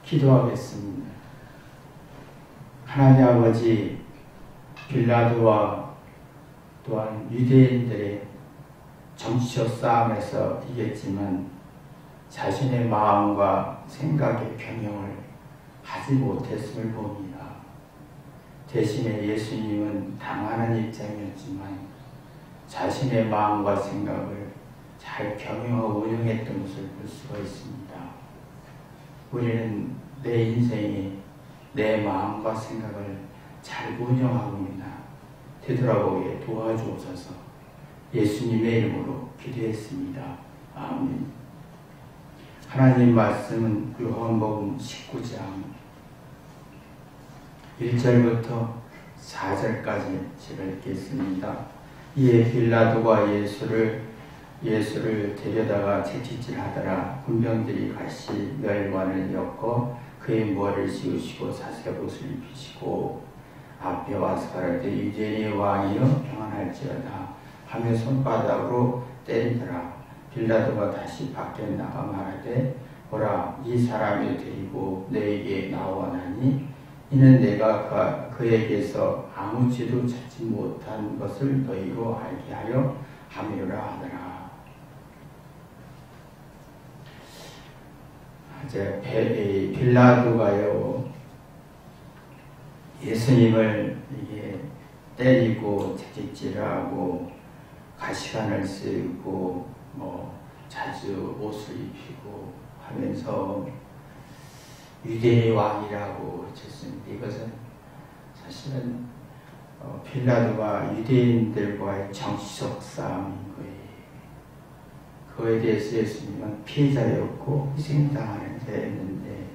기도하겠습니다. 하나님 아버지, 빌라도와 또한 유대인들의 정치적 싸움에서 이겼지만 자신의 마음과 생각의 경영을 하지 못했음을 봅니다. 대신에 예수님은 당하는 입장이었지만 자신의 마음과 생각을 잘 경영하고 운영했던 것을 볼 수가 있습니다. 우리는 내 인생에 내 마음과 생각을 잘 운영하고 있나 되돌아보게 도와주옵소서. 예수님의 이름으로 기도했습니다. 아멘. 하나님 말씀은 요한복음 19장 1절부터 4절까지 제가 읽겠습니다. 이에 빌라도가 예수를 데려다가 채찍질하더라. 군병들이 같이 멸관을 엮어 그의 머리를 씌우시고 사슬옷을 입히시고 앞에 와서 가라되 유대인의 왕이여 평안할지어다 하며 손바닥으로 때리더라. 빌라도가 다시 밖에 나가 말하되 보라, 이 사람을 데리고 너에게 나오나니 이는 내가 그에게서 아무 죄도 찾지 못한 것을 너희로 알게 하려 함이라 하더라. 이제 빌라도가요, 예수님을 이게 때리고 채찍질하고 가시관을 쓰고 자주 옷을 입히고 하면서 유대의 왕이라고 했습니다. 이것은 사실은 빌라도가 유대인들과의 정치적 싸움인 거예요. 그에 대해서 예수님은 피해자였고 희생당하는 자였는데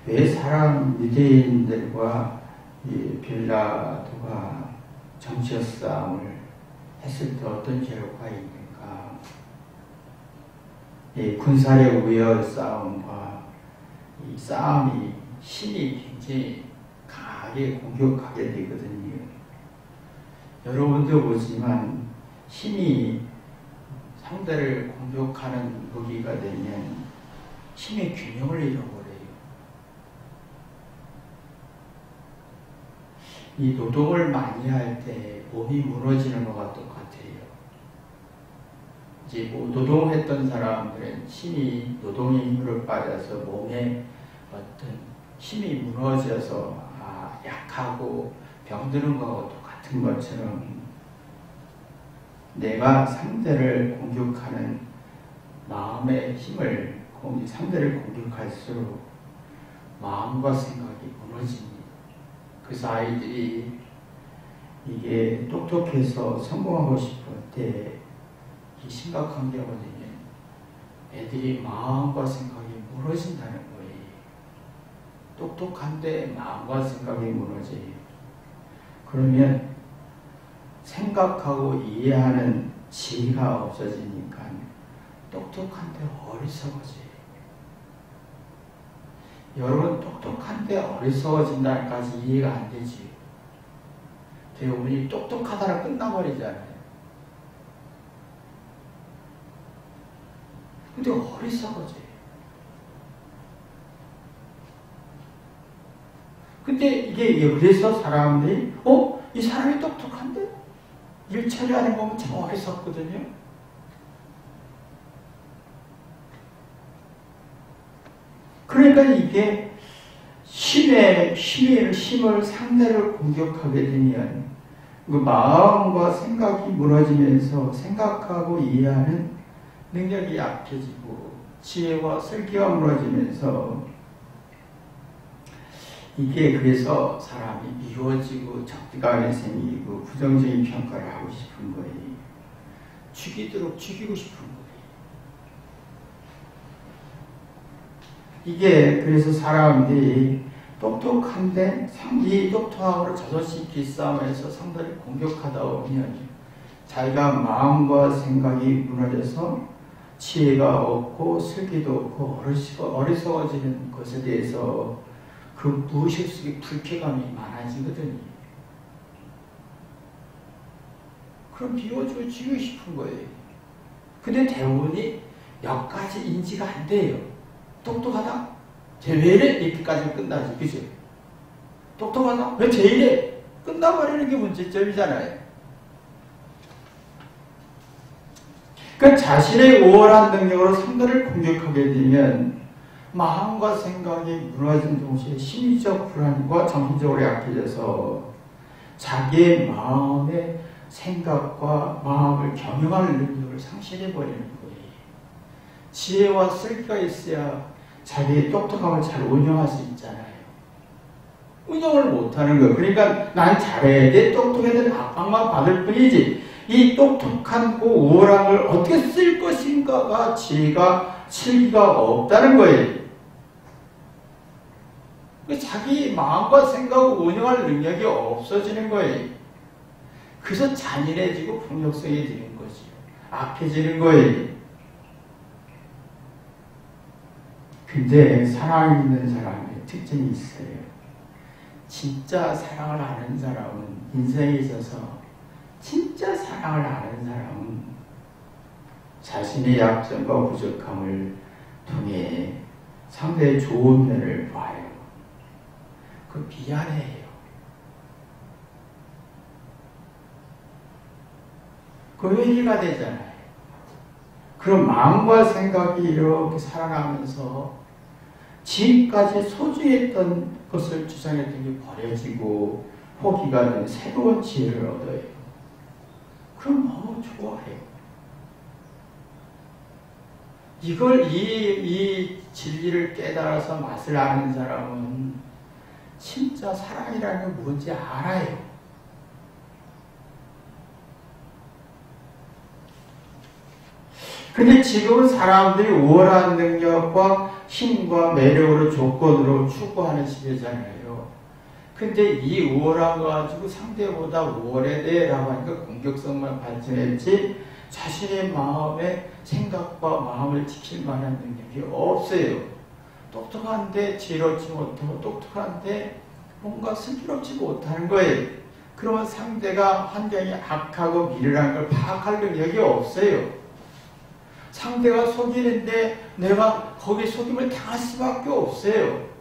왜 유대인들과 이 빌라도가 정치적 싸움을 했을 때 어떤 결과가 있는가? 이 군사력 우열 싸움과 이 싸움이 힘이 굉장히 강하게 공격하게 되거든요. 여러분도 보지만 힘이 상대를 공격하는 무기가 되면 힘의 균형을 잃어버려요. 이 노동을 많이 할 때 몸이 무너지는 것과 똑같아요. 이제 노동했던 사람들은 노동의 힘으로 빠져서 몸에 어떤 힘이 무너져서 약하고 병드는 것과 똑같은 것처럼 내가 상대를 공격하는 마음의 힘을 상대를 공격할수록 마음과 생각이 무너집니다. 그래서 아이들이 이게 똑똑해서 성공하고 싶을 때 심각한 경우는 애들이 마음과 생각이 무너진다는 거예요. 똑똑한데 마음과 생각이 무너져요. 그러면 생각하고 이해하는 지혜가 없어지니까 똑똑한데 어리석어져요. 여러분, 똑똑한데 어리석어진다까지 이해가 안 되지. 대부분이 똑똑하다라 끝나버리잖아요. 근데 어리석어져요. 근데 이게 그래서 사람들이 이 사람이 똑똑한데? 일 처리하는 거 보면 참 어리석거든요. 그러니까 이게 힘을 상대를 공격하게 되면 그 마음과 생각이 무너지면서 생각하고 이해하는 능력이 약해지고 지혜와 슬기가 무너지면서 이게 그래서 사람이 미워지고 적대감이 생기고 부정적인 평가를 하고 싶은 거예요. 죽이도록 죽이고 싶은 거예요. 이게 그래서 사람들이 똑똑한데 이 똑똑함으로 자존심 기싸움에서 상대를 공격하다 보면 자기가 마음과 생각이 무너져서 지혜가 없고 슬기도 없고 어리석어지는 것에 대해서 그 무의식 속에 불쾌감이 많아지거든요. 그럼 비워주고 죽이고 싶은 거예요. 근데 대부분이 몇 가지 인지가 안 돼요. 똑똑하다? 쟤 왜 이래? 이렇게까지 끝나지. 그죠? 똑똑하다? 왜 쟤 이래? 끝나버리는 게 문제점이잖아요. 그 자신의 우월한 능력으로 상대를 공격하게 되면 마음과 생각이 무너진 동시에 심리적 불안과 정신적으로 약해져서 자기의 마음의 생각과 마음을 경영할 능력을 상실해버리는 거예요. 지혜와 쓸기가 있어야 자기의 똑똑함을 잘 운영할 수 있잖아요. 운영을 못하는 거예요. 그러니까 난 잘해야 돼, 똑똑해야 돼, 압박만 받을 뿐이지 이 똑똑한 그 우월함을 어떻게 쓸 것인가가 지혜가 실기가 없다는 거예요. 자기 마음과 생각을 운영할 능력이 없어지는 거예요. 그래서 잔인해지고 폭력성해지는 거지요. 악해지는 거예요. 근데 사랑 있는 사람의 특징이 있어요. 진짜 사랑을 아는 사람은 인생에 있어서 진짜 사랑을 아는 사람은 자신의 약점과 부족함을 통해 상대의 좋은 면을 봐요. 그 미안해요. 그 회의가 되잖아요. 그럼 마음과 생각이 이렇게 살아나면서 지금까지 소중했던 것을 주장했던 게 버려지고 포기가 된 새로운 지혜를 얻어요. 그럼 너무 좋아해요. 이 진리를 깨달아서 맛을 아는 사람은 진짜 사랑이라는 게 뭔지 알아요. 근데 지금은 사람들이 우월한 능력과 힘과 매력으로 조건으로 추구하는 시대잖아요. 근데 이 우월함을 가지고 상대보다 우월해 라고 하니까 공격성만 발전했지 자신의 마음의 생각과 마음을 지킬 만한 능력이 없어요. 똑똑한데 지혜롭지 못하고 똑똑한데 뭔가 슬기롭지 못하는 거예요. 그러면 상대가 환경이 악하고 미련한 걸 파악할 능력이 없어요. 상대가 속이는데 내가 거기에 속임을 당할 수밖에 없어요.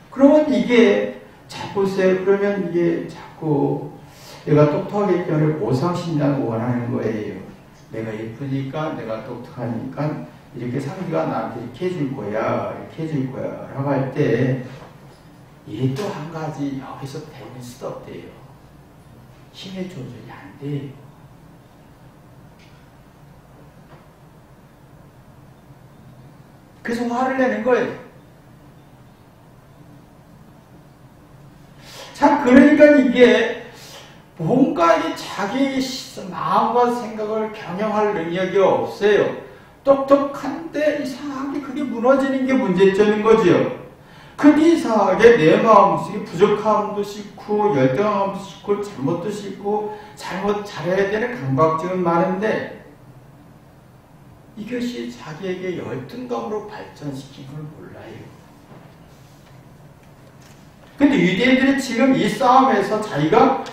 그러면 이게 보세요. 그러면 이게 자꾸 내가 똑똑하기 때문에 보상심리를 원하는 거예요. 내가 예쁘니까 내가 똑똑하니까 이렇게 상대가 나한테 이렇게 해줄 거야, 이렇게 해줄 거야 라고 할 때 이게 또 한 가지 여기서 배울 수도 없대요. 힘의 조절이 안 돼요. 그래서 화를 내는 거예요. 자, 그러니까 이게 뭔가 자기 마음과 생각을 경영할 능력이 없어요. 똑똑한데 이상하게 그게 무너지는 게 문제점인 거지요. 그게 이상하게 내 마음속에 부족함도 싫고 열등함도 싫고 잘못도 싫고 잘해야 되는 감각증은 많은데 이것이 자기에게 열등감으로 발전시킨 걸 몰라요. 근데 유대인들은 지금 이 싸움에서 자기가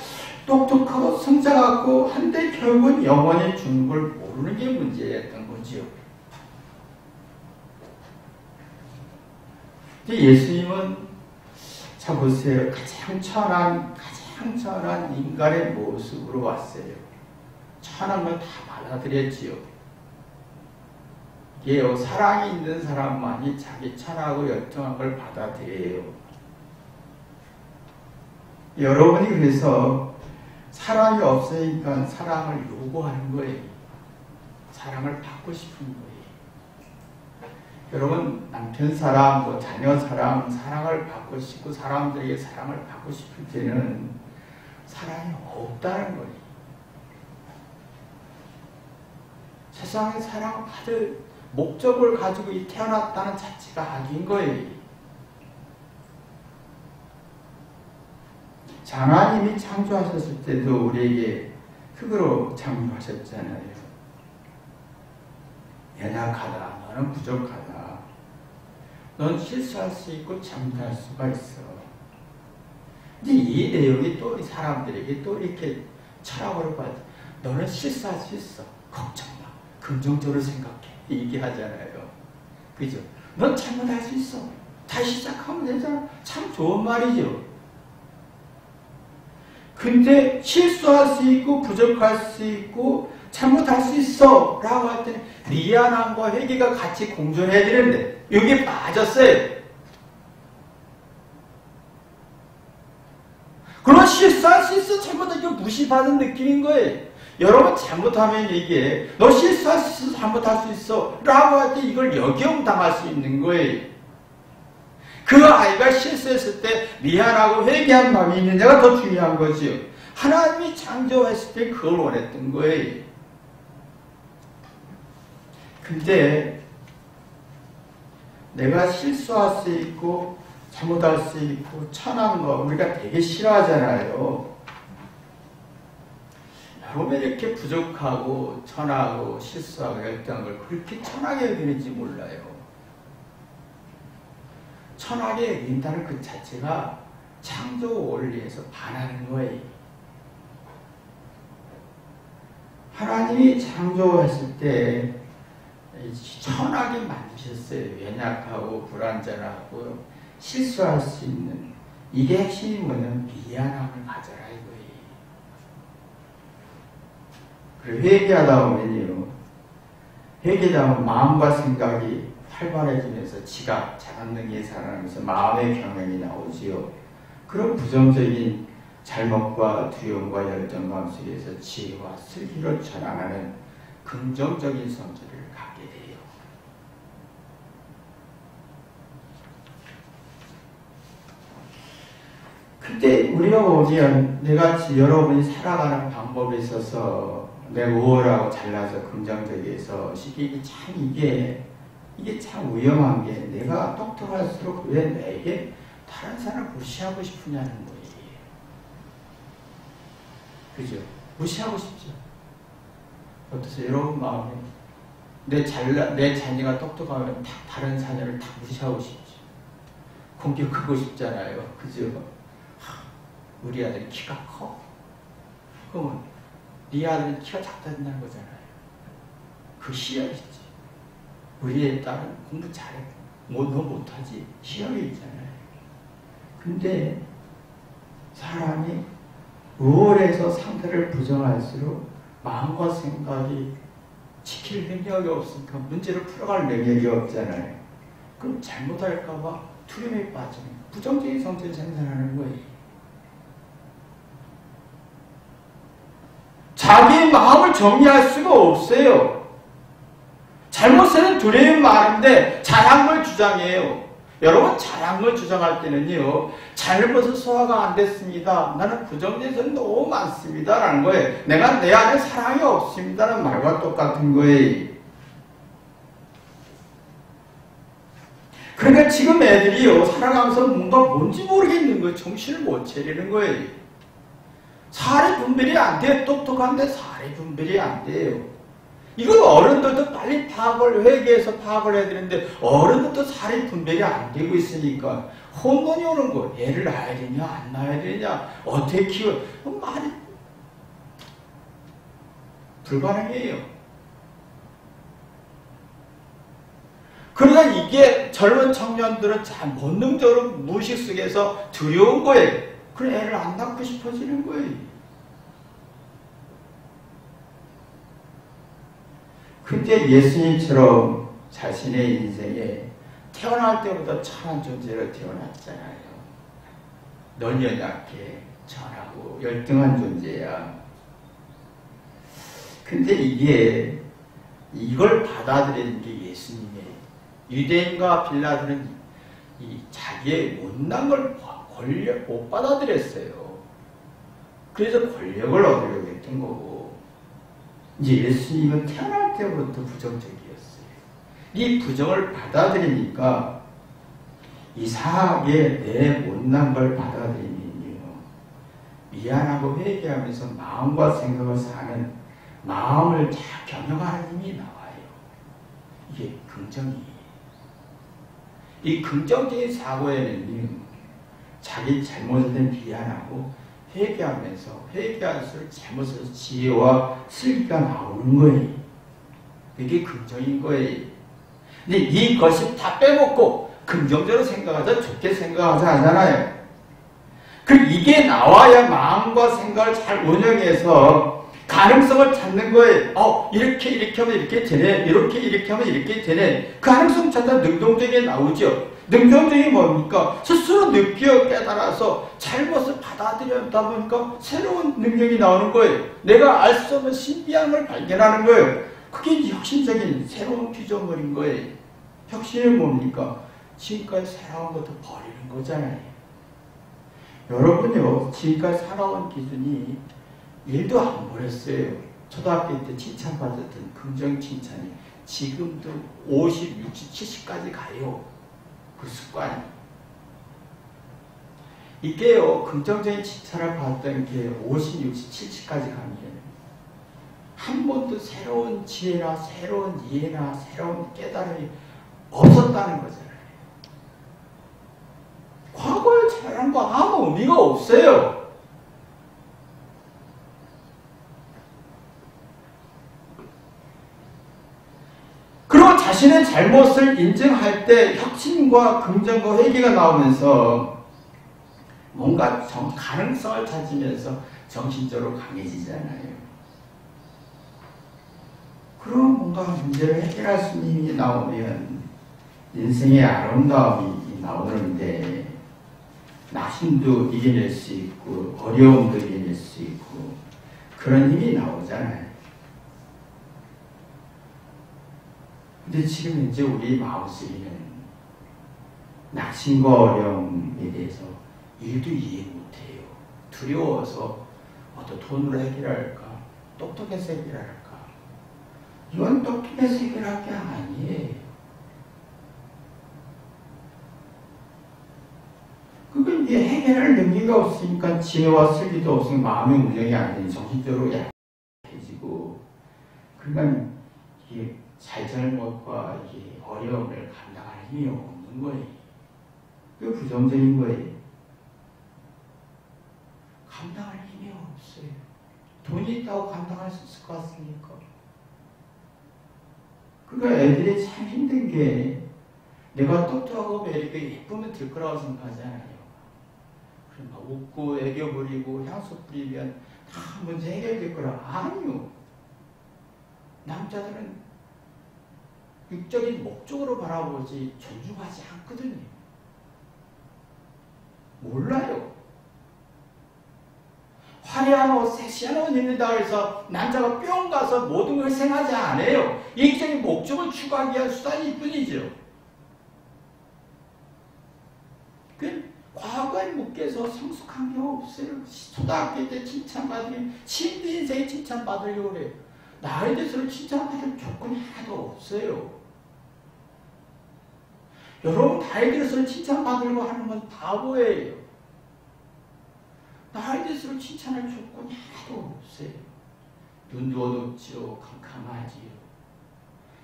똑똑하고 성장하고 한데 결국은 영원히 죽는 걸 모르는 게 문제였던 거지요. 예수님은 자 보세요. 가장 천한 인간의 모습으로 왔어요. 천한 걸 다 받아들였지요. 이게 사랑이 있는 사람만이 자기 천하고 열등한 걸 받아들여요. 여러분이 그래서 사랑이 없으니까 사랑을 요구하는 거예요. 사랑을 받고 싶은 거예요. 여러분 남편 사랑, 뭐 자녀 사랑, 사랑을 받고 싶고 사람들에게 사랑을 받고 싶을 때는 사랑이 없다는 거예요. 세상에 사랑을 받을 목적을 가지고 태어났다는 자체가 악인 거예요. 하나님이 창조하셨을 때도 우리에게 흙으로 창조하셨잖아요. 연약하다, 너는 부족하다. 넌 실수할 수 있고 잘못할 수가 있어. 근데 이 내용이 또 우리 사람들에게 또 이렇게 철학으로 봐도 너는 실수할 수 있어. 걱정 마. 긍정적으로 생각해. 얘기하잖아요. 그죠? 넌 잘못할 수 있어. 다시 시작하면 되잖아. 참 좋은 말이죠. 근데 실수할 수 있고 부족할 수 있고 잘못할 수 있어 라고 할 때는 미안함과 회개가 같이 공존해야 되는데 여기에 빠졌어요. 그러면 실수할 수 있어 잘못하면 무시받은 느낌인 거예요. 여러분 잘못하면 이게 너 실수할 수 있어 잘못할 수 있어 라고 할 때 이걸 역용당할 수 있는 거예요. 그 아이가 실수했을 때 미안하고 회개한 마음이 있느냐가 더 중요한 거지요. 하나님이 창조했을 때 그걸 원했던 거예요. 근데 내가 실수할 수 있고 잘못할 수 있고 천한 거 우리가 되게 싫어하잖아요. 여러분 이렇게 부족하고 천하고 실수하고 열등한 걸 그렇게 천하게 여기는지 몰라요. 천하게 여긴다는 그 자체가 창조 원리에서 반하는 거예요. 하나님이 창조했을 때 천하게 만드셨어요. 연약하고 불완전하고 실수할 수 있는 이게 핵심이 뭐냐면 미안함을 가져라 이거예요. 그리고 회개하다 보면요. 회개하다 보면 마음과 생각이 활발해지면서 지각, 자각능력이 살아나면서 마음의 경험이 나오지요. 그런 부정적인 잘못과 두려움과 열정감 속에서 지혜와 슬기로 전환하는 긍정적인 성질을 갖게 돼요. 근데 우리가 보면 내가 여러분이 살아가는 방법에 있어서 내가 우월하고 잘나서 긍정적이어서 이게 참 위험한 게 내가 똑똑할수록 왜 내게 다른 사람을 무시하고 싶으냐는 거예요. 그죠? 무시하고 싶죠. 어떠세요? 여러분 마음에 내 자녀가 똑똑하면 다른 자녀를 다 무시하고 싶죠. 공격하고 싶잖아요. 그죠? 우리 아들 키가 커? 그러면 네 아들은 키가 작다 된다는 거잖아요. 그 시험이지. 우리의 딸은 공부 잘해. 너 못하지. 시험이 있잖아요. 근데 사람이 우월해서 상태를 부정할수록 마음과 생각이 지킬 능력이 없으니까 문제를 풀어갈 능력이 없잖아요. 그럼 잘못할까봐 두려움에 빠지는 부정적인 성질을 생산하는 거예요. 자기의 마음을 정리할 수가 없어요. 잘못은 두려움이 많은데 잘한 걸 주장해요. 여러분 잘한 걸 주장할 때는요. 잘못은 소화가 안 됐습니다. 나는 부정적인 너무 많습니다. 라는 거예요. 내가 내 안에 사랑이 없습니다. 라는 말과 똑같은 거예요. 그러니까 지금 애들이요. 살아가면서 뭔지 모르겠는 거예요. 정신을 못 차리는 거예요. 사례 분별이 안 돼요. 똑똑한데 사례 분별이 안 돼요. 이걸 어른들도 빨리 회개해서 파악을 해야 되는데 어른들도 사례 분별이 안 되고 있으니까 혼돈이 오는 거. 애를 낳아야 되냐 안 낳아야 되냐 어떻게 키워 말이 불가능해요. 그러니까 이게 젊은 청년들은 참 본능적으로 무의식 속에서 두려운 거예요. 그래 애를 안 낳고 싶어지는 거예요. 근데 예수님처럼 자신의 인생에 태어날 때보다 천한 존재로 태어났잖아요. 넌 연약해, 천하고 열등한 존재야. 근데 이걸 받아들이는 게 예수님의 유대인과 빌라도는 이 자기의 못난 걸 권력 못 받아들였어요. 그래서 권력을 얻으려고 했던 거고 이제 예수님은 태어날 때부터 부정적이었어요. 이 부정을 받아들이니까 이상하게 내 못난 걸 받아들이면요. 미안하고 회개하면서 마음과 생각을 사는 마음을 잘 경영하는 힘이 나와요. 이게 긍정이에요. 이 긍정적인 사고에는요. 자기 잘못에 대한 미안하고 회개하면서 회개할수록 잘못에서 지혜와 슬기가 나오는 거예요. 그게 긍정인 거예요. 근데 이것이 다 빼먹고 긍정적으로 생각하자, 좋게 생각하자 하잖아요. 이게 나와야 마음과 생각을 잘 운영해서 가능성을 찾는 거예요. 이렇게 하면 이렇게 되네. 이렇게 하면 이렇게 되네. 가능성 찾다 능동적이 나오죠. 능동적이 뭡니까? 스스로 느끼어 깨달아서 잘못을 받아들였다 보니까 새로운 능력이 나오는 거예요. 내가 알 수 없는 신비한 걸 발견하는 거예요. 그게 혁신적인 새로운 피조물인 거예요. 혁신이 뭡니까? 지금까지 살아온 것도 버리는 거잖아요. 여러분요, 지금까지 살아온 기준이 일도 안 버렸어요. 초등학교 때 칭찬받았던 긍정 칭찬이 지금도 50, 60, 70까지 가요. 그 습관이. 이게요, 긍정적인 칭찬을 받았던 게 50, 60, 70까지 가면 한 번도 새로운 지혜나 새로운 이해나 새로운 깨달음이 없었다는 거잖아요. 과거에 잘한 거 아무 의미가 없어요. 그리고 자신의 잘못을 인정할 때 혁신과 긍정과 회개가 나오면서 뭔가 가능성을 찾으면서 정신적으로 강해지잖아요. 그럼 뭔가 문제를 해결할 수 있는 힘이 나오면 인생의 아름다움이 나오는데 낙심도 이겨낼 수 있고 어려움도 이겨낼 수 있고 그런 힘이 나오잖아요. 근데 지금 이제 우리 마음속에는 낙심과 어려움에 대해서 일도 이해 못해요. 두려워서 돈으로 해결할까? 똑똑해서 해결할까? 이건 똑똑해서 해결할 게 아니에요. 그건 이제 해결할 능력이 없으니까 지혜와 슬기도 없으니까 마음의 운영이 안 되니 정신적으로 약해지고 그러니까 이게 잘잘못과 이게 어려움을 감당할 힘이 없는 거예요. 그게 부정적인 거예요. 감당할 힘이 없어요. 돈이 있다고 감당할 수 있을 것 같습니까? 그러니까 애들이 참 힘든 게 내가 똑똑하고 이렇게 예쁘면 될 거라고 생각하잖아요. 그럼 막 웃고 애교 부리고 향수 뿌리면 다 문제 해결될 거라. 아니요. 남자들은 육적인 목적으로 바라보지 존중하지 않거든요. 몰라요. 화려한 옷, 섹시한 옷 입는다고 해서 남자가 뿅 가서 모든 걸 희생하지 않아요. 이익적인 목적을 추구하기 위한 수단일 뿐이죠. 과거에 묶여서 성숙한 게 없어요. 초등학교 때 칭찬받으면 신비 인생에 칭찬받으려고 그래요. 나에 대해서는 칭찬받을 조건이 하나도 없어요. 여러분 나에 대해서는 칭찬받으려고 하는 건 바보예요. 나에 대해서는 칭찬할 조건이 하나도 없어요. 눈도 어둡지요. 캄캄하지요.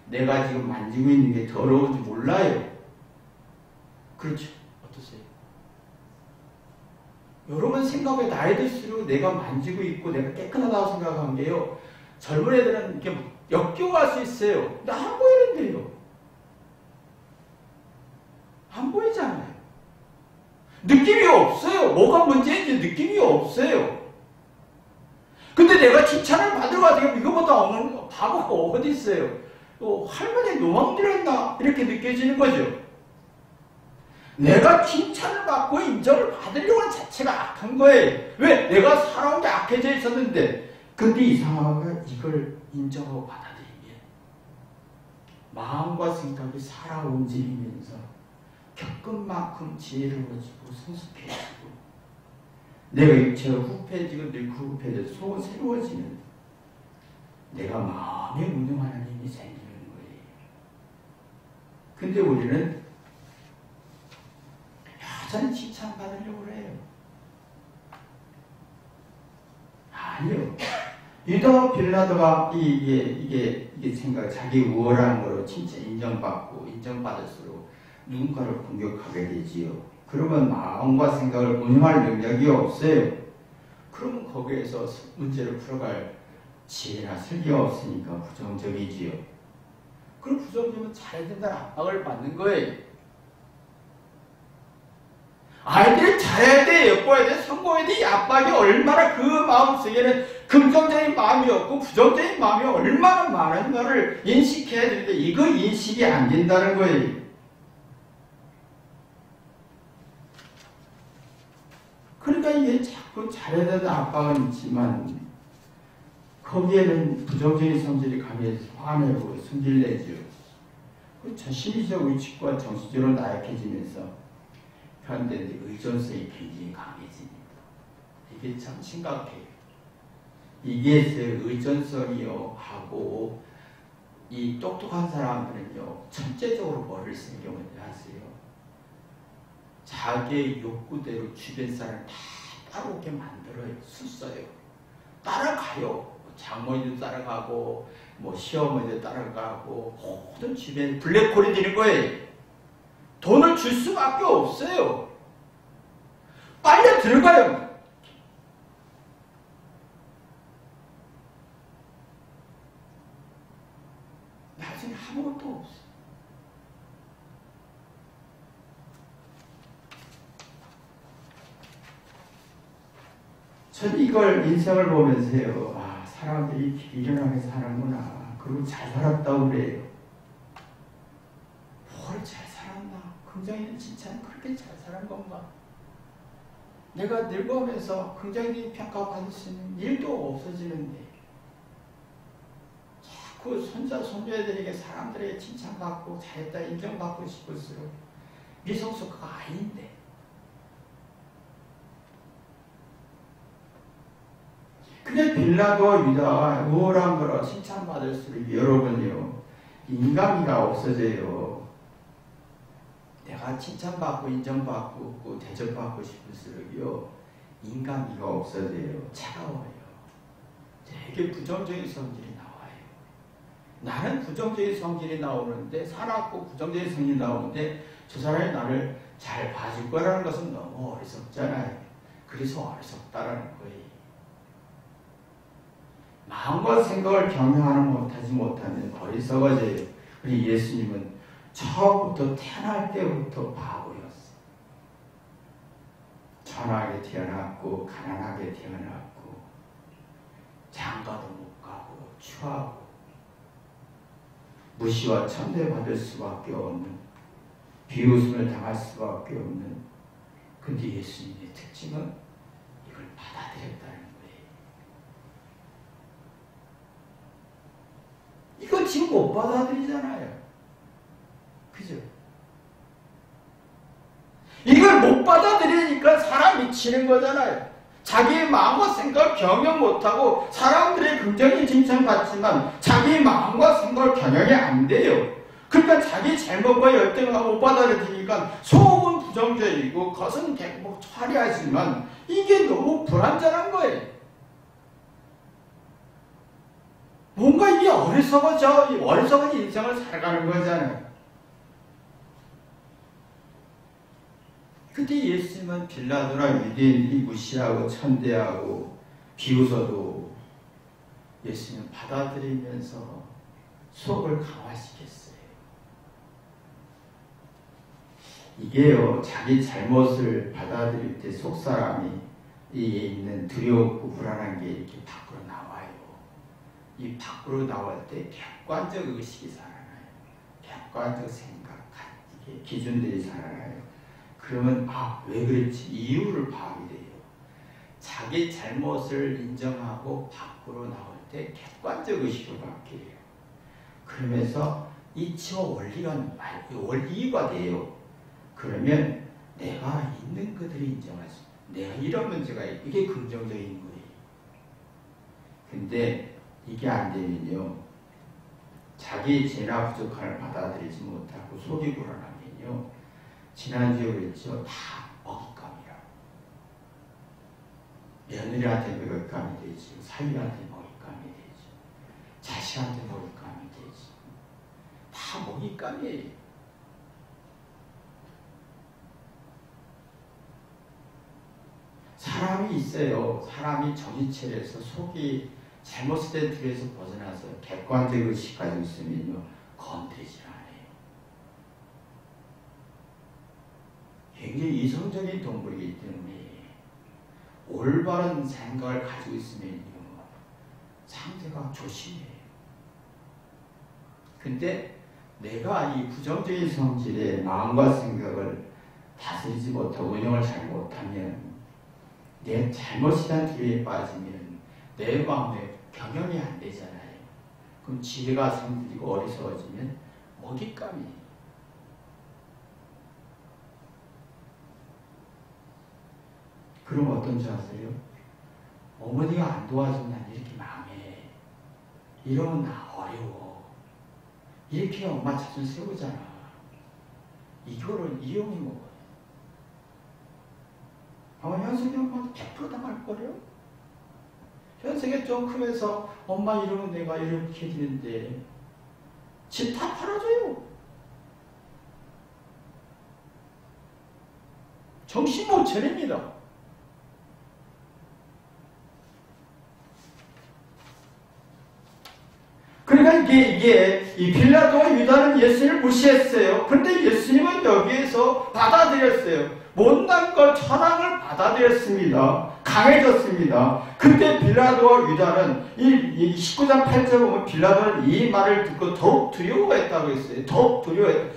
내가 지금 만지고 있는 게 더러운지 몰라요. 그렇죠? 어떠세요? 여러분 생각에 나이 들수록 내가 만지고 있고 내가 깨끗하다고 생각한 게요. 젊은 애들은 이렇게 역겨워할 수 있어요. 근데 안 보이는데요. 안 보이잖아요. 느낌이 없어요. 뭐가 문제인지 느낌이 없어요. 근데 내가 칭찬을 받으러 가서 이거보다 없는 바보가 어디 있어요. 할머니 노망 들었나 이렇게 느껴지는 거죠. 내가 칭찬을 받고 인정을 받으려고 하는 자체가 악한 거예요. 왜? 내가 살아온 게 악해져 있었는데. 근데 이상하게 이걸 인정하고 받아들이면 마음과 생각이 살아온지면서 겪은 만큼 지혜로워지고 성숙해지고 내가 육체가 후패지고 늙고 후패져서 속은 새로워지는 내가 마음에 운영하는 힘이 생기는 거예요. 근데 우리는 여전히 칭찬받으려고 해요. 아니요. 유다 빌라도가 이게 생각, 자기 우월한 거로 칭찬 인정받고 인정받을수록 누군가를 공격하게 되지요. 그러면 마음과 생각을 운영할 능력이 없어요. 그러면 거기에서 문제를 풀어갈 지혜나 슬기가 없으니까 부정적이지요. 그럼 부정적이면 잘해야 된다는 압박을 받는 거예요. 아이들이 잘해야 돼, 예뻐야 돼, 성공해야 돼, 이 압박이 얼마나 그 마음속에는 긍정적인 마음이었고 부정적인 마음이 얼마나 많은가를 인식해야 되는데 이거 인식이 안 된다는 거예요. 그러니까 이게 자꾸 잘해야 된다는 압박은 있지만 거기에는 부정적인 성질이 강해서 화내고 승질내죠. 그 심리적 위축과 정신적으로 나약해지면서 현대의 의존성이 굉장히 강해집니다. 이게 참 심각해요. 이게 제 의존성이요 하고 이 똑똑한 사람들은요 천재적으로 뭐를 생각을 하세요. 자기의 욕구대로 주변 사람을 다 따라오게 만들어요. 순서요. 따라가요. 장모님도 따라가고 뭐 시어머니도 따라가고 모든 주변에 블랙홀이 되는 거예요. 돈을 줄 수밖에 없어요. 빨려 들어가요. 나중에 아무것도 없어요. 전 이걸 인생을 보면서요. 아, 사람들이 비련하게 사는구나. 그리고 잘 살았다고 그래요. 뭘 잘 살았나? 긍정이는 진짜 그렇게 잘 살은 건가? 내가 늙어오면서 긍정적인 평가받을 수 있는 일도 없어지는데 자꾸 손자, 손녀들에게 사람들에게 칭찬받고 잘했다 인정받고 싶을수록 미성숙가 아닌데 근데 빌라도 유다가 우월한 거로 칭찬받을수록 여러분요 인간미가 없어져요. 내가 칭찬받고 인정받고 대접받고 싶을수록요 인간미가 없어져요. 차가워요. 되게 부정적인 성질이 나와요. 나는 부정적인 성질이 나오는데 사납고 부정적인 성질이 나오는데 저 사람이 나를 잘 봐줄 거라는 것은 너무 어리석잖아요. 그래서 어리석다라는 거예요. 마음과 생각을 경영하는 못하지 못하면 어리석어져요. 그리고 예수님은 처음부터 태어날 때부터 바보였어요. 천하게 태어났고 가난하게 태어났고 장가도 못 가고 추하고 무시와 천대받을 수밖에 없는 비웃음을 당할 수밖에 없는 근데 예수님의 특징은 이걸 받아들였다는 거예요. 이거 지금 못 받아들이잖아요. 그죠? 이걸 못 받아들이니까 사람 미치는 거잖아요. 자기의 마음과 생각을 경영 못하고 사람들의 긍정적인 칭찬받지만 자기의 마음과 생각을 경영이 안 돼요. 그러니까 자기 잘못과 열등을 못 받아들이니까 속은 부정적이고 겉은 뭐 화려하지만 이게 너무 불완전한 거예요. 뭔가 이게 어리석은 인생을 살아가는 거잖아요. 근데 예수님은 빌라도나 유대인들이 무시하고 천대하고 비웃어도 예수님은 받아들이면서 속을 강화시켰어요. 이게요, 자기 잘못을 받아들일 때 속사람이 이에 있는 두렵고 불안한 게 이렇게 밖으로 나와요. 이 밖으로 나올 때 객관적 의식이 살아나요. 객관적 생각, 이게 기준들이 살아나요. 그러면 왜 그랬지? 이유를 파악이 돼요. 자기 잘못을 인정하고 밖으로 나올 때 객관적 의식으로 바뀌어요. 그러면서 이치와 원리가 돼요. 그러면 내가 있는 그들이 인정할 수 내가 이런 문제가 있고 이게 긍정적인 거예요. 근데 이게 안 되면요. 자기 죄나 부족함을 받아들이지 못하고 속이 불안하면요. 지난주에 그랬죠. 다 먹잇감이라. 며느리한테 먹잇감이 되지. 사위한테 먹잇감이 되지. 자식한테 먹잇감이 되지. 다 먹잇감이에요. 사람이 있어요. 사람이 정신 차려서 속이 잘못된 틀에서 벗어나서 객관적 의식 가지고 있으면요. 건드리지 않아요. 굉장히 이성적인 동물이기 때문에 올바른 생각을 가지고 있으면요, 상대가 조심해요. 근데 내가 이 부정적인 성질의 마음과 생각을 다스리지 못하고 운영을 잘 못하면, 내 잘못이란 두려움에 빠지면 내 마음에 경영이 안 되잖아요. 그럼 지혜가 상들이고 어리석어지면 먹잇감이에요. 그럼 어떤 줄 아세요? 어머니가 안 도와주면 난 이렇게 망해. 이러면 나 어려워. 이렇게 엄마 자존 세우잖아. 이거를 이용해 먹어요. 아마 현석이 엄마도 100% 당할 거래요. 현석이 좀 크면서 엄마 이러면 내가 이렇게 되는데 집 다 팔아줘요. 정신 못 차립니다. 그러니까 이게 이 빌라도와 유다는 예수님을 무시했어요. 그런데 예수님은 여기에서 받아들였어요. 못난 걸, 천황을 받아들였습니다. 강해졌습니다. 그때 빌라도와 유다는 이 19장 8절에 보면 빌라도는 이 말을 듣고 더욱 두려워했다고 했어요. 더욱 두려워했다.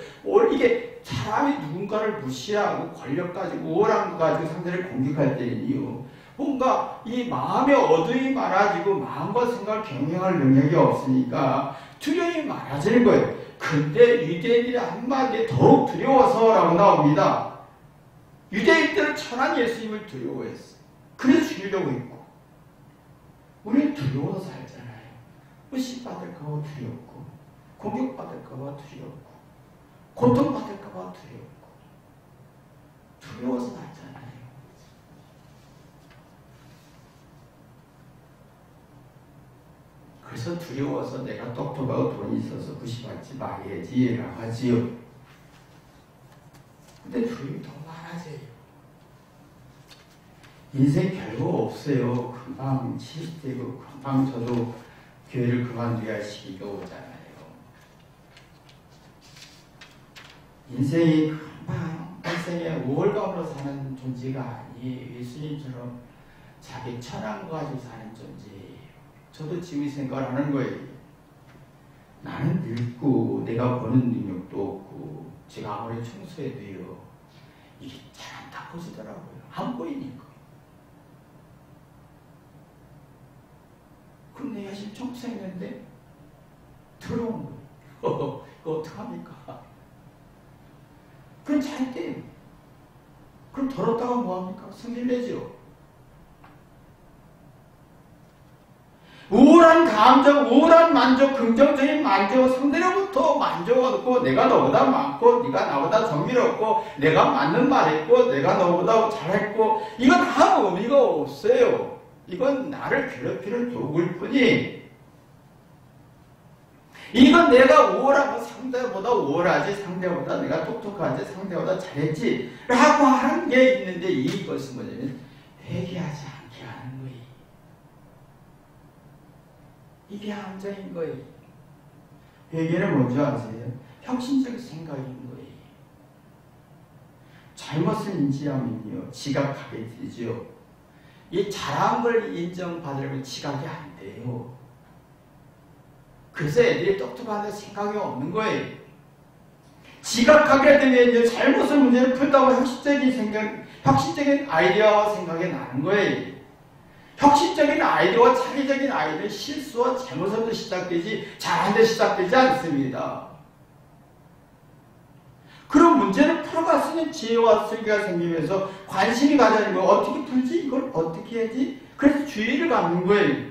이게 사람이 누군가를 무시하고 권력 가지고 우월한 거 가지고 상대를 공격할 때는 이유, 뭔가 이 마음에 어둠이 많아지고 마음과 생각을 경영할 능력이 없으니까 두려움이 많아지는 거예요. 근데 유대인들이 한마디에 더욱 두려워서라고 나옵니다. 유대인들은 천한 예수님을 두려워했어요. 그래서 죽이려고 했고, 우리는 두려워서 살잖아요. 의심받을까 봐 두렵고, 공격받을까 봐 두렵고, 고통받을까 봐 두렵고, 두려워서 살잖아요. 그래서 두려워서 내가 똑똑하고 돈이 있어서 무시받지 말아야지라고 하지요. 근데 두려움이 더 많아져요. 인생 별거 없어요. 금방 70대고 금방 저도 교회를 그만둬야 할 시기가 오잖아요. 인생이 금방 인생의 우월감으로 사는 존재가 아니에요. 예수님처럼 자기 천한 거 가지고 사는 존재예요. 저도 지금 이 생각을 하는 거예요. 나는 늙고 내가 버는 능력도 없고 제가 아무리 청소해도요, 이게 잘 안 닦아지더라고요. 안 보이니까. 그럼 내가 지금 청소했는데 더러운 거예요. 이거 어떡합니까? 그럼 잘 때요. 그럼 더럽다가 뭐합니까? 성질내죠. 우울한 감정, 우울한 만족, 긍정적인 만족, 상대로부터 만족을 얻고, 내가 너보다 많고, 네가 나보다 정의롭고, 내가 맞는 말했고, 내가 너보다 잘했고, 이건 아무 의미가 없어요. 이건 나를 괴롭히는 도구일 뿐이, 이건 내가 우월하고 상대보다 우월하지, 상대보다 내가 똑똑하지, 상대보다 잘했지 라고 하는 게 있는데, 이것은 뭐냐면 회개하지 않게 하는 거예요. 이게 함정인 거예요. 회개는 뭔지 아세요? 혁신적인 생각인 거예요. 잘못을 인지하면요, 지각하게 되죠. 이 잘한 걸 인정받으려면 지각이 안 돼요. 그래서 애들이 똑똑한데 생각이 없는 거예요. 지각하게 되면 잘못을 문제를 풀다고 혁신적인 아이디어와 생각이 나는 거예요. 혁신적인 아이디어와 창의적인 아이디어는 실수와 잘못으로 시작되지 잘한 데 시작되지 않습니다. 그런 문제를 풀어갔으면 지혜와 슬기가 생기면서 관심이 가져지고 어떻게 풀지? 이걸 어떻게 해야지? 그래서 주의를 갖는 거예요.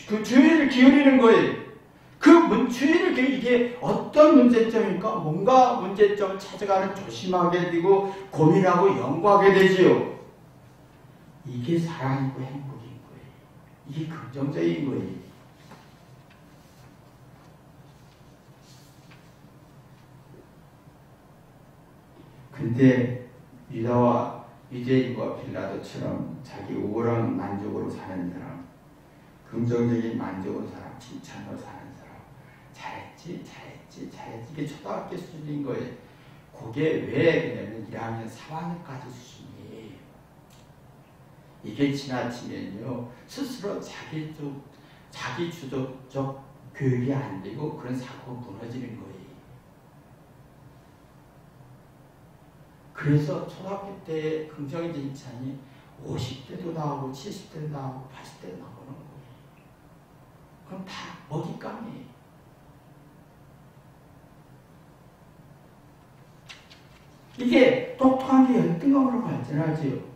그 주의를 기울이는 거예요. 그 주의를 이게 어떤 문제점일까? 뭔가 문제점을 찾아가는 조심하게 되고 고민하고 연구하게 되지요. 이게 사랑이고 행복인 거예요. 이게 긍정적인 거예요. 근데 유다와 유대인과 빌라도처럼 자기 우월한 만족으로 사는 사람, 긍정적인 만족으로 사람, 칭찬으로 사는 사람, 잘했지 이게 초등학교 수준인 거예요. 그게 왜 그냐면 1학년 3학년까지 수준이에요. 이게 지나치면요 스스로 자기 주도적 교육이 안 되고 그런 사고가 무너지는 거예요. 그래서 초등학교 때 긍정의 칭찬이 50대도 나오고 70대도 나오고 80대도 나오는 거예요. 그럼 다 먹잇감이에요. 이게 똑똑한 게 열등감으로 발전하지요.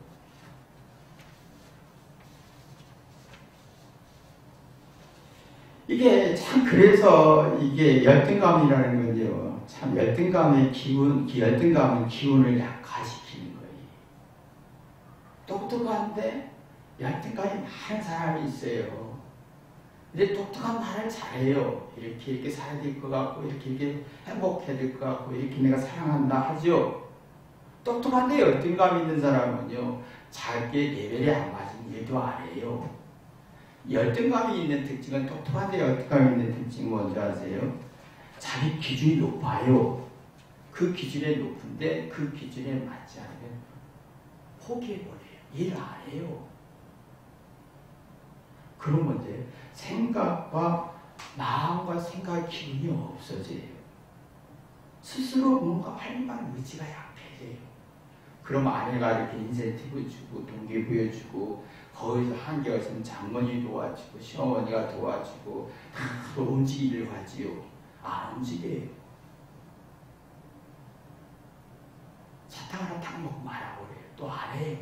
이게 참 그래서 이게 열등감이라는 건요. 참 열등감은 기운을 약화시키는 거예요. 똑똑한데 열등감이 많은 사람이 있어요. 근데 똑똑한 말을 잘해요. 이렇게 살아야 될 것 같고 이렇게 행복해야 될 것 같고 이렇게 내가 사랑한다 하죠. 똑똑한데 열등감 있는 사람은요. 자기 레벨이 안 맞은 일도 안 해요. 열등감이 있는 특징은 똑똑한데 열등감이 있는 특징은 뭔지 아세요? 자기 기준이 높아요. 그 기준에 높은데 그 기준에 맞지 않으면 포기해버려요. 일 안 해요. 그런 건데 생각과 마음과 생각의 기운이 없어져요. 스스로 뭔가 활발한 의지가 약해져요. 그럼 아내가 이렇게 인센티브 주고 동기부여 주고 거기서 한계가 있으면 장모님이 도와주고 시어머니가 도와주고 다 움직이려고 하지요. 안 움직여요. 사탕 하나 딱 먹고 말아버려요. 또 안 해요.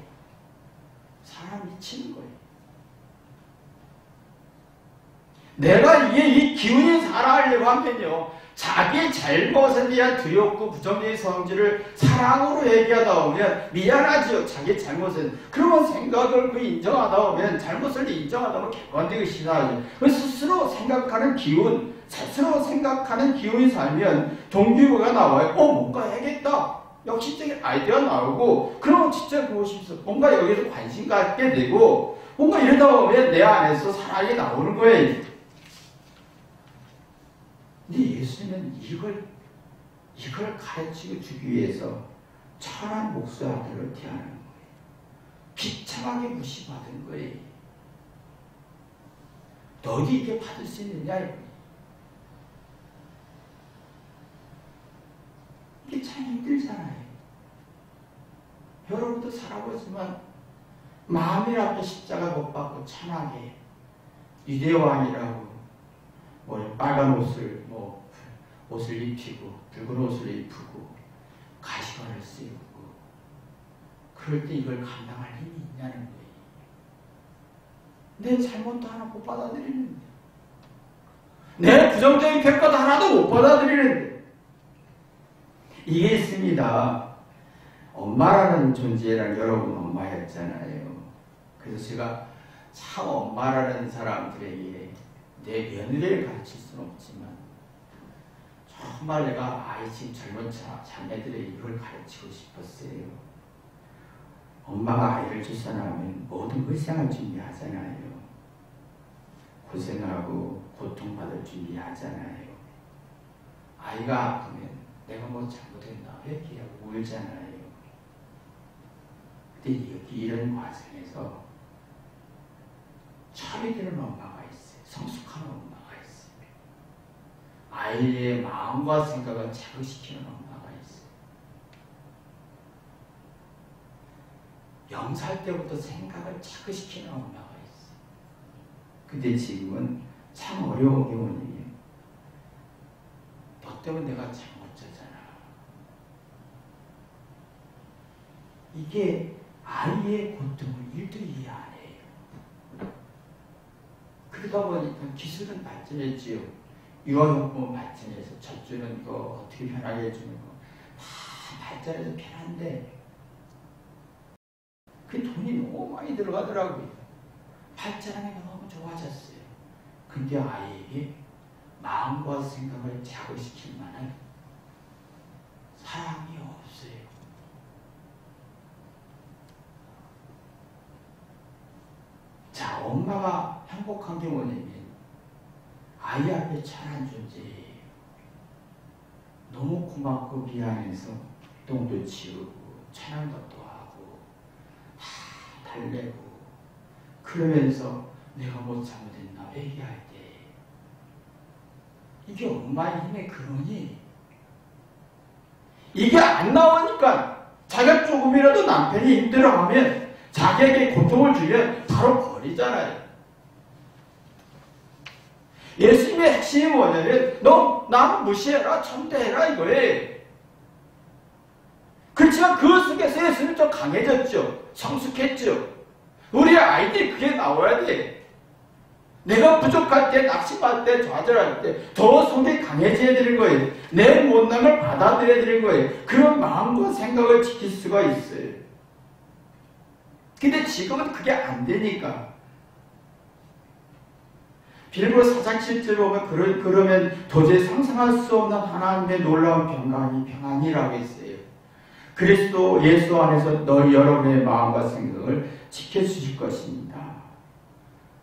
사람 미치는 거예요. 내가 이 기운이 살아가려고 하면요. 자기 잘못에 대한 두렵고 부정적인 성질을 사랑으로 얘기하다 보면 미안하죠. 자기 잘못은. 그러면 생각을 인정하다 보면 잘못을 인정하다 보면 객관되게 시사하죠. 스스로 생각하는 기운, 스스로 생각하는 기운이 살면 동기부여가 나와요. 뭔가 해야겠다. 역시적인 아이디어가 나오고 그러면 진짜 그것이 있어. 뭔가 여기서 관심 갖게 되고 뭔가 이러다 보면 내 안에서 사랑이 나오는 거예요. 근데 예수님은 이걸 가르치고 주기 위해서 천한 목수 아들을 태어난 거예요. 비참하게 무시받은 거예요. 너도 이게 받을 수 있느냐? 이게 참 힘들잖아요. 여러분도 살아보지만 마음이 앞에 십자가 못 받고 천하게 유대왕이라고 빨간 옷을 입히고 붉은 옷을 입히고 가시관을 쓰고 그럴 때 이걸 감당할 힘이 있냐는 거예요. 내 잘못도 하나 못 받아들이는데 내 부정적인 평가도 하나도 못 받아들이는데 이게 있습니다. 엄마라는 존재랑 여러분 엄마였잖아요. 그래서 제가 참 엄마라는 사람들에게 내 며느리를 가르칠 수는 없지만 정말 내가 지금 젊은 자매들에게 이걸 가르치고 싶었어요. 엄마가 아이를 출산하면 모든 희생을 준비하잖아요. 고생하고 고통받을 준비하잖아요. 아이가 아프면 내가 뭐 잘못했나 이렇게 울잖아요. 근데 이런 과정에서 철이 드는 엄마가 있어요. 성숙한 엄마가 있어요. 아이의 마음과 생각을 자극시키는 엄마가 있어요. 0살 때부터 생각을 자극시키는 엄마가 있어요. 근데 지금은 참 어려운 경우는 너 때문에 내가 잘못 잤잖아. 이게 아이의 고통을 일도 이해 안 해요. 그러다 보니까 기술은 발전했지요. 유아용품 발전해서 젖주는 거, 어떻게 편하게 해주는 거 다 발전해서 편한데 그 돈이 너무 많이 들어가더라고요. 발전하는 게 너무 좋아졌어요. 근데 아이에게 마음과 생각을 자극시킬 만한 사랑이 없어요. 자, 엄마가 행복한 게 뭐냐면 아이 앞에 천한 존재예요. 너무 고맙고 미안해서 똥도 치우고 천한 것도 하고 다 달래고 그러면서 내가 못 잘못했나 회개할 때 이게 엄마의 힘의 근원이 이게 안 나오니까 자기가 조금이라도 남편이 힘들어하면 자기에게 고통을 주면 바로 버리잖아요. 예수님의 핵심이 뭐냐면 너 나를 무시해라 천대해라 이거예요. 그렇지만 그 속에서 예수님은 좀 강해졌죠. 성숙했죠. 우리 아이들이 그게 나와야 돼. 내가 부족할 때, 낙심할 때, 좌절할 때 더 속이 강해져야 되는 거예요. 내 못남을 받아들여야 되는 거예요. 그런 마음과 생각을 지킬 수가 있어요. 근데 지금은 그게 안 되니까. 빌립보서 4장 7절 보면 그러면 도저히 상상할 수 없는 하나님의 놀라운 평안이라고 했어요. 그리스도 예수 안에서 여러분의 마음과 생각을 지켜주실 것입니다.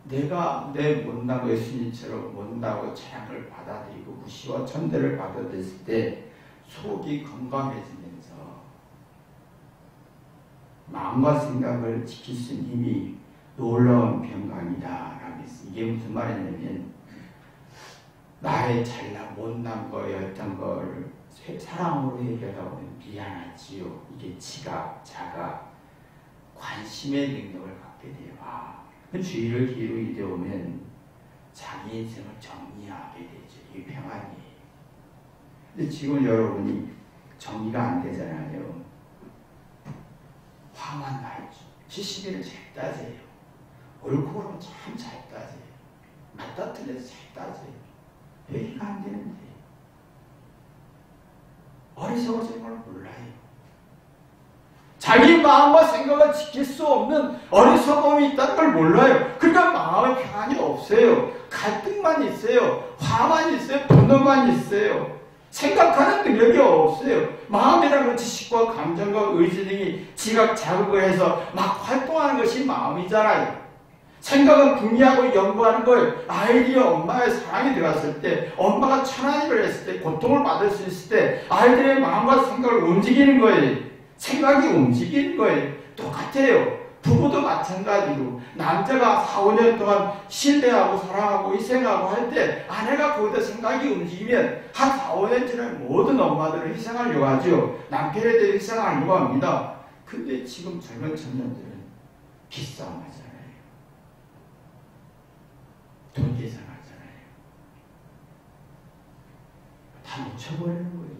내가 내 못나고 예수님처럼 못나고 재앙을 받아들이고 무시와 천대를 받아들였을 때 속이 건강해지면서 마음과 생각을 지킬 수 있는 힘이 놀라운 평강이다 라고 했어요. 이게 무슨 말이냐면 나의 잘나 못난 거였던 걸 사랑으로 해결하다 보면 미안하지요. 이게 지각, 자각, 관심의 능력을 갖게 돼요. 그 주의를 기울이게 오면 자기 인생을 정리하게 되죠. 이게 평안이에요. 근데 지금 여러분이 정리가 안 되잖아요. 화만 나죠. 70일은 잘 따져요. 옳고 그러면 참 잘 따져요. 맞다 틀려서 잘 따져요. 회개가 안 되는데 어리석어진 걸 몰라요. 자기 마음과 생각을 지킬 수 없는 어리석음이 있다는 걸 몰라요. 그러니까 마음의 평안이 없어요. 갈등만 있어요. 화만 있어요. 분노만 있어요. 생각하는 능력이 없어요. 마음이라는 지식과 감정과 의지 등이 지각 자극을 해서 막 활동하는 것이 마음이잖아요. 생각은 궁리하고 연구하는 거예요. 아이들이 엄마의 사랑이 들어갔을 때, 엄마가 천한 일을 했을 때, 고통을 받을 수 있을 때 아이들의 마음과 생각을 움직이는 거예요. 생각이 움직이는 거예요. 똑같아요. 부부도 마찬가지로 남자가 4, 5년 동안 신뢰하고 사랑하고 희생하고 할 때 아내가 거기다 생각이 움직이면 한 4, 5년 전에 모든 엄마들은 희생하려고 하죠. 남편에 대해 희생하려고 합니다. 근데 지금 젊은 청년들은 기싸움 하잖아요. 돈 계산하잖아요. 다 놓쳐버리는 거예요.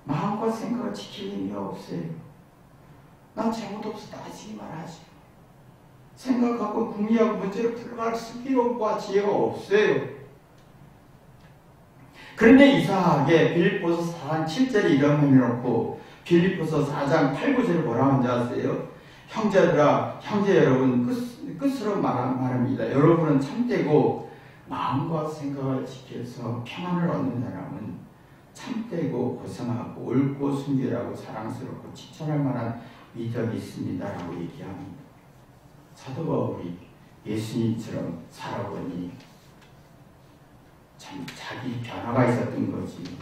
마음과 생각을 지킬 힘이 없어요. 난 잘못 없어 따지기만 하죠. 생각하고 궁리하고 문제를 풀어갈 스피로과 지혜가 없어요. 그런데 이상하게 빌립보서 4장 7절에 이런 의미를 놓고 빌립보서 4장 8, 9절을 뭐라고 하는지 아세요? 형제들아, 형제 여러분 끝으로 말합니다. 여러분은 참되고 마음과 생각을 지켜서 평안을 얻는 사람은 참되고 고상하고 옳고 순결하고 사랑스럽고 칭찬할 만한 미덕이 있습니다라고 얘기합니다. 사도 바울이 예수님처럼 살아보니 참 자기 변화가 있었던 거지.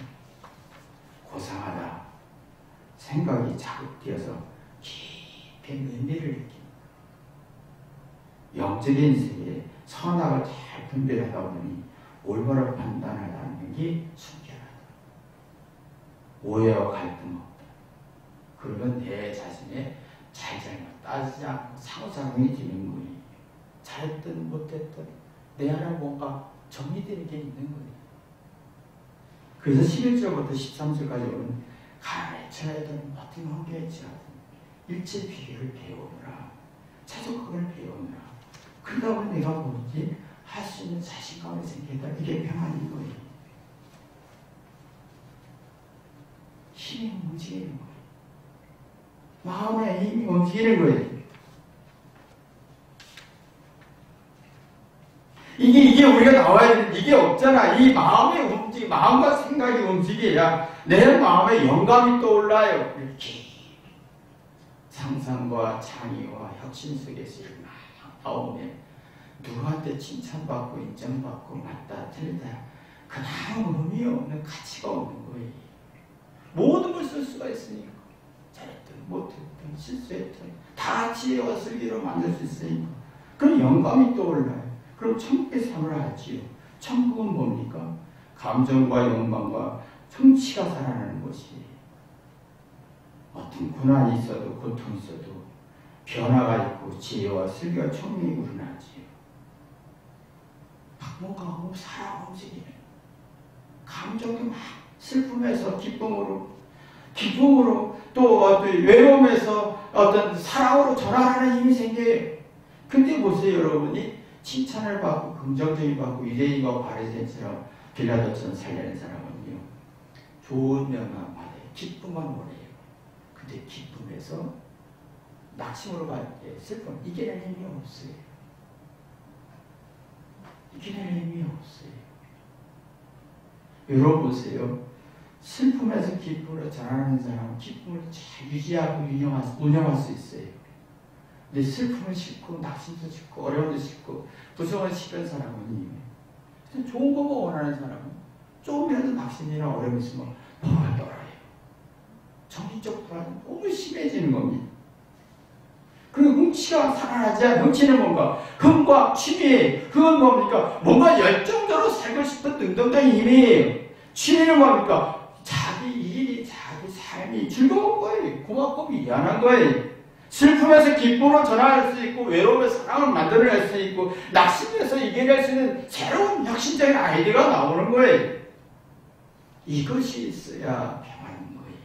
고상하다. 생각이 자극되어서 깊은 은혜를 느낀다. 영적인 세계에 선악을 잘 분별하다 보니 올바로 판단하는 게 순결하다. 오해와 갈등 없다. 그러면 내 자신의 잘잘못 따지지 않고 상호작용이 되는 거예요. 잘했든 못했든 내 안에 뭔가 정리되는 게 있는 거예요. 그래서 11절부터 13절까지 오는 가르쳐야든 어떤 환경에 처하든 일체 비결을 배우느라 최적화를 배우느라 그러다 보니 내가 뭐지 할 수 있는 자신감이 생긴다. 이게 평안인 거예요. 힘이 움직이는 거예요. 마음의 힘이 움직이는 거예요. 이게 우리가 나와야 되는데 이게 없잖아. 이 마음과 생각이 움직여야 내 마음에 영감이 떠올라요. 이렇게 상상과 창의와 혁신 속에서 막 나오면 누구한테 칭찬받고 인정받고 맞다 틀리다 그냥 의미 없는 가치가 없는 거예요. 모든 걸 쓸 수가 있으니까. 잘했든 못했든 실수했든 다 지혜와 슬기로 만들 수 있으니까. 그럼 영감이 떠올라요. 그럼 천국의 삶을 하지요. 천국은 뭡니까? 감정과 영광과 성취가 살아나는 것이. 어떤 고난이 있어도 고통이 있어도 변화가 있고 지혜와 슬기와 총명이 우러나지요. 뭔가 살아 움직이는 감정이 막 슬픔에서 기쁨으로 또 어떤 외로움에서 어떤 사랑으로 전환하는 힘이 생겨요. 근데 보세요, 여러분이 칭찬을 받고 긍정적인 받고 유대인과 바리새인처럼 빌라도처럼 살려는 사람은요, 좋은 명만 받아요. 기쁨만 원해요. 근데 기쁨에서 낙심으로 갈 때 슬픔 이겨낼 힘이 없어요. 이겨낼 힘이 없어요. 여러분 보세요. 슬픔에서 기쁨으로 전환하는 사람은 기쁨을 잘 유지하고 운영할 수 있어요. 근데 슬픔을 싣고 낙심도 싣고 어려움도 싣고 부정을 싣는 사람은 좋은 것만 원하는 사람은 조금이라도 낙심이나 어려움이 있으면 펄 떨어요. 정신적 불안이 너무 심해지는 겁니다. 그리고 흥취가 살아나지 않아요. 흥취는 뭔가? 흥과 취미. 흥은 뭡니까? 뭔가 열정적으로 살고 싶은 능동적인 힘이에요. 취미는 뭡니까? 자기 일이, 자기 삶이 즐거운 거예요. 고맙고 미안한 거예요. 슬픔에서 기쁨으로 전환할 수 있고, 외로움에서 사랑을 만들어낼 수 있고, 낙심에서 이겨낼 수 있는 새로운 혁신적인 아이디어가 나오는 거예요. 이것이 있어야 평안인 거예요.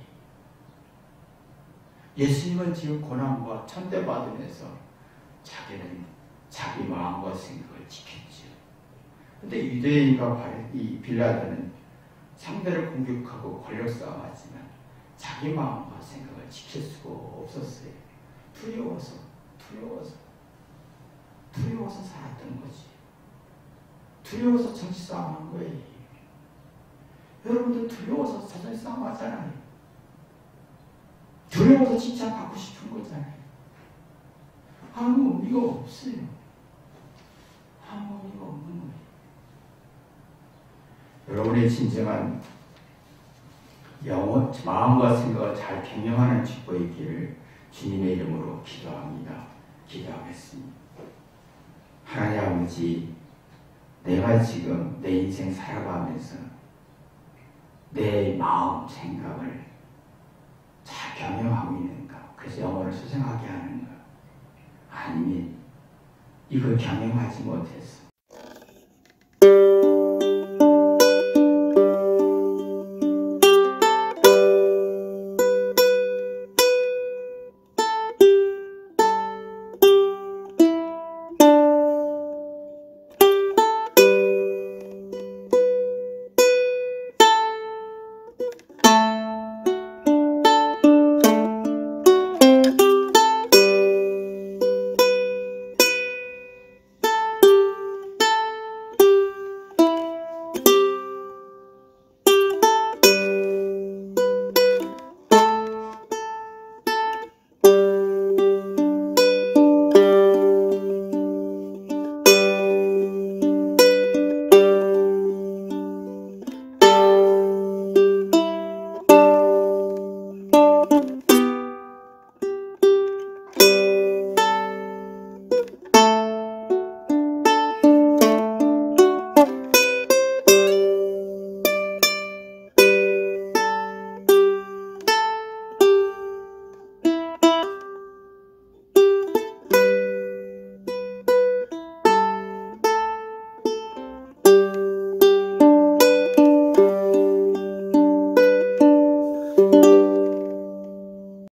예수님은 지금 고난과 천대받으면서 자기는 자기 마음과 생각을 지켰죠. 근데 유대인과 이 빌라도는 상대를 공격하고 권력 싸움하지만 자기 마음과 생각을 지킬 수가 없었어요. 두려워서 살았던 거지. 두려워서 정치 싸움한 거예요. 여러분들 두려워서 자존심 싸움 하잖아요. 두려워서 칭찬받고 싶은 거잖아요. 아무 의미가 없어요. 아무 의미가 없는 거예요. 여러분의 진정한 마음과 생각을 잘 경영하는 축복이 있기를 주님의 이름으로 기도합니다. 기도하겠습니다. 하나님 아버지, 내가 지금 내 인생 살아가면서 내 마음, 생각을 잘 경영하고 있는가? 그래서 영혼을 소생하게 하는가? 아니면 이걸 경영하지 못해서